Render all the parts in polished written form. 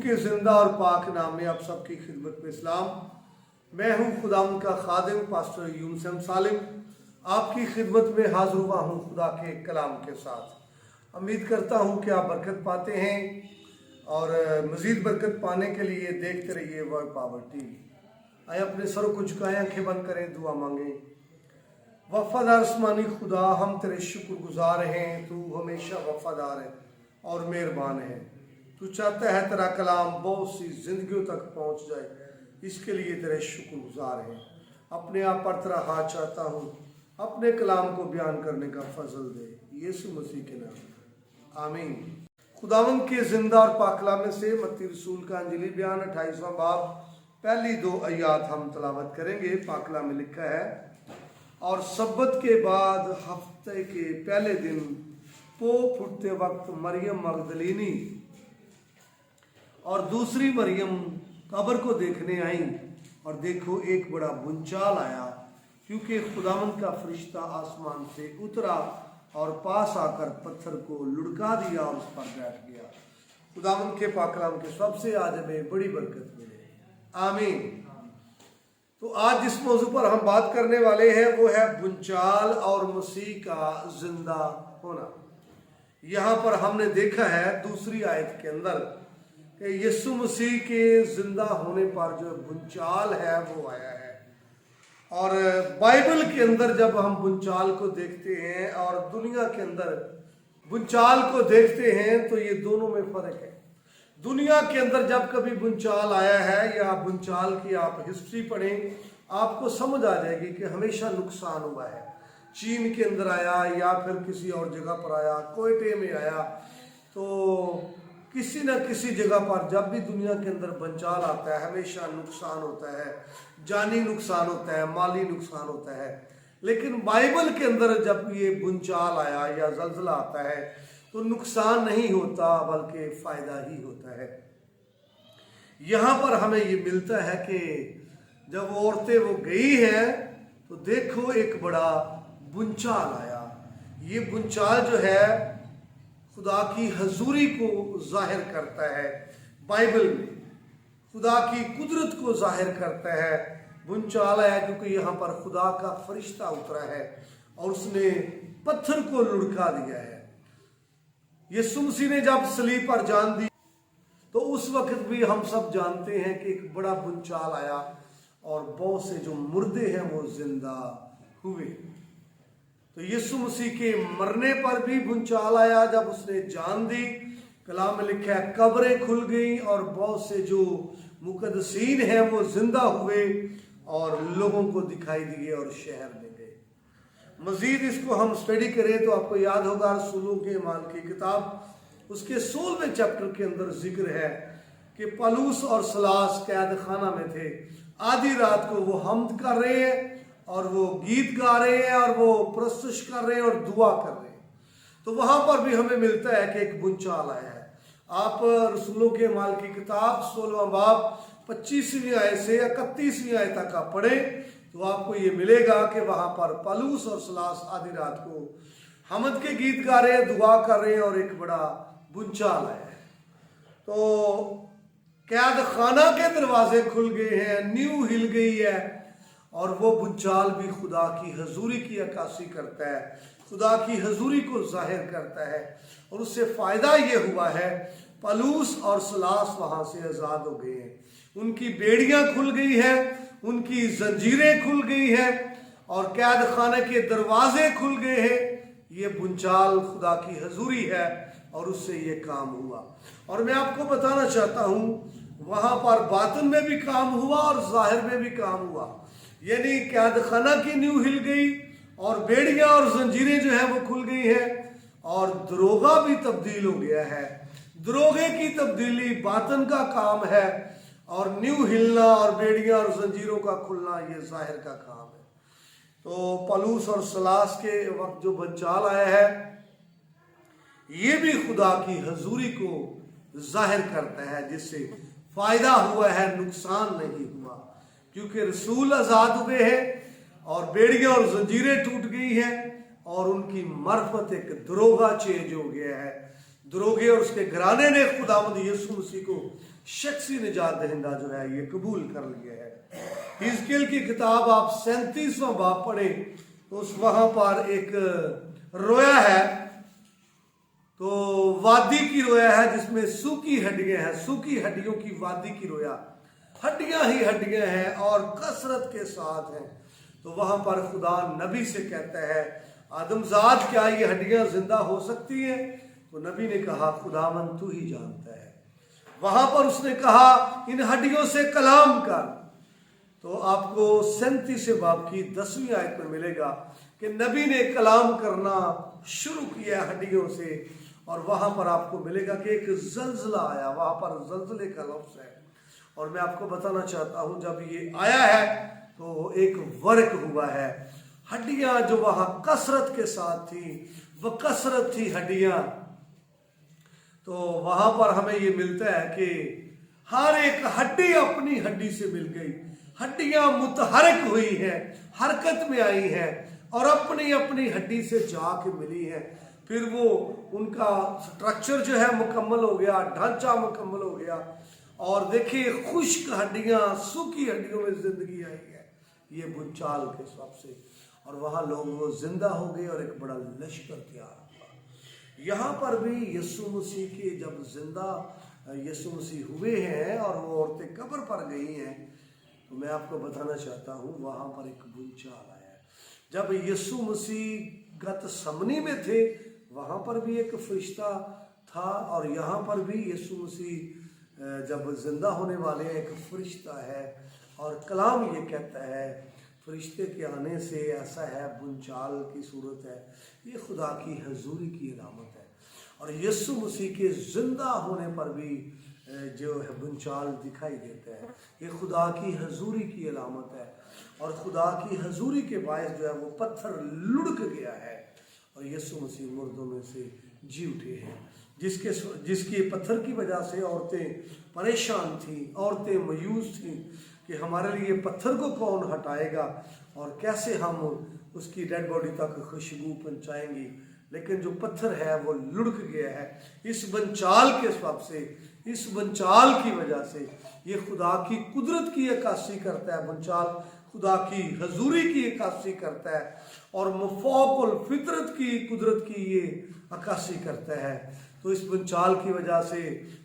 के जिंदा और पाक नाम में आप सबकी खिदमत में इस्लाम। मैं हूं खुदावंद का खादिम पास्टर यूनुस सालिम, आपकी खिदमत में हाजिर हुआ हूं खुदा के कलाम के साथ। उम्मीद करता हूं कि आप बरकत पाते हैं और मज़ीद बरकत पाने के लिए देखते रहिए वर्ल्ड पावर टीवी। आए अपने सरों को झुकाएं, आंखें बंद करें, दुआ मांगें। वफादार आसमानी खुदा, हम तेरे शुक्रगुजार हैं। तू हमेशा वफादार है और मेहरबान है। तू चाहता है तेरा कलाम बहुत सी जिंदगियों तक पहुंच जाए, इसके लिए तेरे शुक्रगुजार हैं। अपने आप पर तेरा हाथ चाहता हूँ, अपने कलाम को बयान करने का फजल दे, यीशु मसीह के नाम, आमीन। खुदावंद के जिंदा और पाक कलाम में से मत्ती रसूल का अंजीली बयान 28वां बाब पहली 2 आयत हम तलावत करेंगे। पाक कलाम में लिखा है, और सब्बत के बाद हफ्ते के पहले दिन पो फुटते वक्त मरियम मगदलीनी और दूसरी मरियम कब्र को देखने आई, और देखो एक बड़ा भूचाल आया, क्योंकि खुदावंद का फरिश्ता आसमान से उतरा और पास आकर पत्थर को लुढ़का दिया और उस पर बैठ गया। खुदावंद के पाक कलाम के सबसे आज हमें बड़ी बरकत मिले, आमीन। तो आज जिस मौजू पर हम बात करने वाले हैं वो है भूचाल और मसीह का जिंदा होना। यहाँ पर हमने देखा है दूसरी आयत के अंदर कि यीशु मसीह के जिंदा होने पर जो भूचाल है वो आया है। और बाइबल के अंदर जब हम भूचाल को देखते हैं और दुनिया के अंदर भूचाल को देखते हैं तो ये दोनों में फर्क है। दुनिया के अंदर जब कभी भूचाल आया है या भूचाल की आप हिस्ट्री पढ़ें, आपको समझ आ जाएगी कि हमेशा नुकसान हुआ है। चीन के अंदर आया या फिर किसी और जगह पर आया, कोयटे में आया, तो किसी न किसी जगह पर जब भी दुनिया के अंदर भूचाल आता है हमेशा नुकसान होता है, जानी नुकसान होता है, माली नुकसान होता है। लेकिन बाइबल के अंदर जब ये भूचाल आया या जलजला आता है तो नुकसान नहीं होता बल्कि फायदा ही होता है। यहाँ पर हमें ये मिलता है कि जब औरतें वो गई हैं तो देखो एक बड़ा भूचाल आया। ये भूचाल जो है खुदा की हजूरी को जाहिर करता है। बाइबल में खुदा की कुदरत को जाहिर करता है। भूचाल आया क्योंकि यहाँ पर खुदा का फरिश्ता उतरा है और उसने पत्थर को लुढ़का दिया है। यीशु मसीह ने जब सलीब पर जान दी तो उस वक्त भी हम सब जानते हैं कि एक बड़ा भूचाल आया और बहुत से जो मुर्दे हैं वो जिंदा हुए। तो यीशु मसीह के मरने पर भी भूचाल आया जब उसने जान दी। कलाम में लिखा है कब्रें खुल गई और बहुत से जो मुकद्दसीन हैं वो जिंदा हुए और लोगों को दिखाई दिए और शहर में गए। मजीद इसको हम स्टडी करें तो आपको याद होगा रसूलों के अमाल की किताब उसके 16वें चैप्टर के अंदर जिक्र है कि पौलुस और सलास कैद खाना में थे। आधी रात को वो हम्द कर रहे हैं और वो गीत गा रहे हैं और वो प्रस्तुत कर रहे हैं और दुआ कर रहे हैं। तो वहां पर भी हमें मिलता है कि एक भूचाल आया है। आप रसूलों के अमाल की किताब 16वां बाब 25वीं आयत से 31वीं आयत तक आप पढ़ें तो आपको ये मिलेगा कि वहां पर पौलुस और सलास आधी रात को हमद के गीत गा रहे हैं, दुआ कर रहे हैं और एक बड़ा भूचाल आया है। तो कैद खाना के दरवाजे खुल गए हैं, नींव हिल गई है और वो भूचाल भी खुदा की हजूरी की अक्कासी करता है, खुदा की हजूरी को जाहिर करता है। और उससे फायदा ये हुआ है पौलुस और सलास वहां से आजाद हो गए हैं, उनकी बेड़ियां खुल गई है, उनकी जंजीरें खुल गई हैं और कैद खाने के दरवाजे खुल गए हैं। ये भूचाल खुदा की हजूरी है और उससे ये काम हुआ। और मैं आपको बताना चाहता हूं वहां पर बातिन में भी काम हुआ और जाहिर में भी काम हुआ। यानी कैद खाना की नींव हिल गई और बेड़ियां और जंजीरें जो है वो खुल गई है और दरोगा भी तब्दील हो गया है। दरोगे की तब्दीली बातिन का काम है और नींव हिलना और बेड़ियां और जंजीरों का खुलना ये जाहिर का काम है। तो पौलुस और सलास के वक्त जो भूचाल आया है ये भी खुदा की हजूरी को जाहिर करता है, जिससे फायदा हुआ है, नुकसान नहीं हुआ। क्योंकि रसूल आजाद हुए हैं और बेड़ियां और जंजीरें टूट गई हैं और उनकी मरफत एक दरोगा चेंज हो गया है दरोगे और उसके घराने ने खुदावंद यीशु मसीह को शख्सी निजात दहिंदा जो है ये कबूल कर लिया है। हिजकिय्याह की किताब आप 37वां बाब पढ़े तो उस वहां पर एक रोया है, तो वादी की रोया है जिसमें सूखी हड्डियां हैं, सूखी हड्डियों की वादी की रोया, हड्डियां ही हड्डियां हैं और कसरत के साथ हैं। तो वहां पर खुदा नबी से कहता है, आदमजाद क्या ये हड्डियां जिंदा हो सकती हैं? तो नबी ने कहा, खुदावंद तू ही जानता है। वहां पर उसने कहा, इन हड्डियों से कलाम कर। तो आपको 37 बाब की 10वीं आयत में मिलेगा कि नबी ने कलाम करना शुरू किया हड्डियों से, और वहां पर आपको मिलेगा कि एक जल्जला आया। वहां पर जल्जले का लफ्ज है, और मैं आपको बताना चाहता हूं जब ये आया है तो एक वर्क हुआ है। हड्डियां जो वहां कसरत के साथ थी, वह कसरत थी हड्डियां। तो वहां पर हमें ये मिलता है कि हर एक हड्डी अपनी हड्डी से मिल गई, हड्डियां मुतहरक हुई हैं, हरकत में आई हैं और अपनी अपनी हड्डी से जाके मिली हैं। फिर वो उनका स्ट्रक्चर जो है मुकम्मल हो गया, ढांचा मुकम्मल हो गया, और देखिए खुश्क हड्डियां, सूखी हड्डियों में जिंदगी आई है ये बुनचाल के हिसाब से, और वहां लोग वो जिंदा हो गए और एक बड़ा लश्कर तैयार हुआ। यहाँ पर भी यीशु मसीह के जब जिंदा यीशु मसीह हुए हैं और वो औरतें कब्र पर गई हैं, तो मैं आपको बताना चाहता हूँ वहां पर एक बुनचाल आया। जब यीशु मसीह गतसमनी में थे वहां पर भी एक फरिश्ता था, और यहाँ पर भी यीशु मसीह जब जिंदा होने वाले एक फरिश्ता है, और कलाम ये कहता है फरिश्ते के आने से ऐसा है, बुनचाल की सूरत है, ये खुदा की हजूरी की अलामत है। और यीशु मसीह के जिंदा होने पर भी जो है बुनचाल दिखाई देता है, ये खुदा की हजूरी की अलामत है। और खुदा की हजूरी के बायस जो है वो पत्थर लुढ़क गया है और यीशु मसीह मुर्दों में से जी उठे हैं, जिसके पत्थर की वजह से औरतें परेशान थीं, औरतें मायूस थीं कि हमारे लिए पत्थर को कौन हटाएगा और कैसे हम उसकी डेड बॉडी तक खुशबू पहुंचाएंगी। लेकिन जो पत्थर है वो लुढ़क गया है। इस बंचाल के सबब से, इस बंचाल की वजह से ये खुदा की कुदरत की अक्कासी करता है। बंचाल खुदा की हजूरी की अक्कासी करता है और मुफाकुल फितरत की कुदरत की ये अक्कासी करता है। तो इस बंचाल की वजह से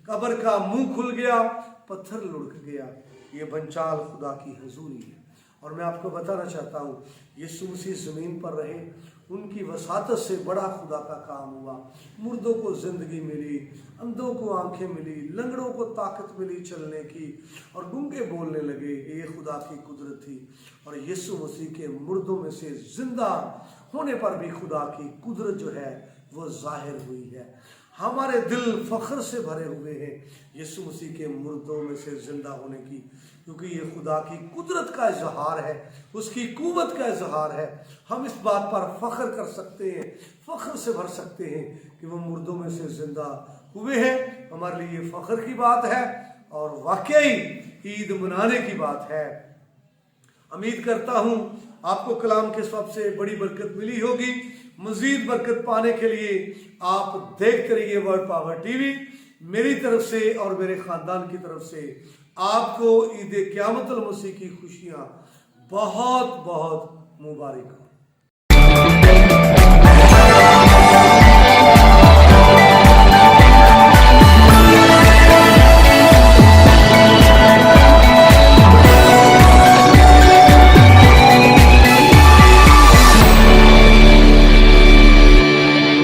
कब्र का मुंह खुल गया, पत्थर लुढ़क गया। ये बंचाल खुदा की हजूरी है। और मैं आपको बताना चाहता हूँ यीशु मसीह ज़मीन पर रहे, उनकी वसातत से बड़ा खुदा का काम हुआ। मुर्दों को ज़िंदगी मिली, अंधों को आंखें मिली, लंगड़ों को ताकत मिली चलने की, और गूंगे बोलने लगे। ये खुदा की कुदरत थी। और यीशु मसीह के मुर्दों में से जिंदा होने पर भी खुदा की कुदरत जो है वो जाहिर हुई है। हमारे दिल फख्र से भरे हुए हैं यीशु मसीह के मुर्दों में से जिंदा होने की, क्योंकि ये खुदा की कुदरत का इजहार है, उसकी कुव्वत का इजहार है। हम इस बात पर फख्र कर सकते हैं, फख्र से भर सकते हैं कि वो मुर्दों में से जिंदा हुए हैं। हमारे लिए ये फख्र की बात है और वाकई ईद मनाने की बात है। उम्मीद करता हूँ आपको कलाम के सबसे बड़ी बरकत मिली होगी। मजीद बरकत पाने के लिए आप देखते रहिए वर्ड पावर टीवी। मेरी तरफ से और मेरे खानदान की तरफ से आपको ईद क़यामतुल मसीह की खुशियाँ बहुत बहुत मुबारक हो।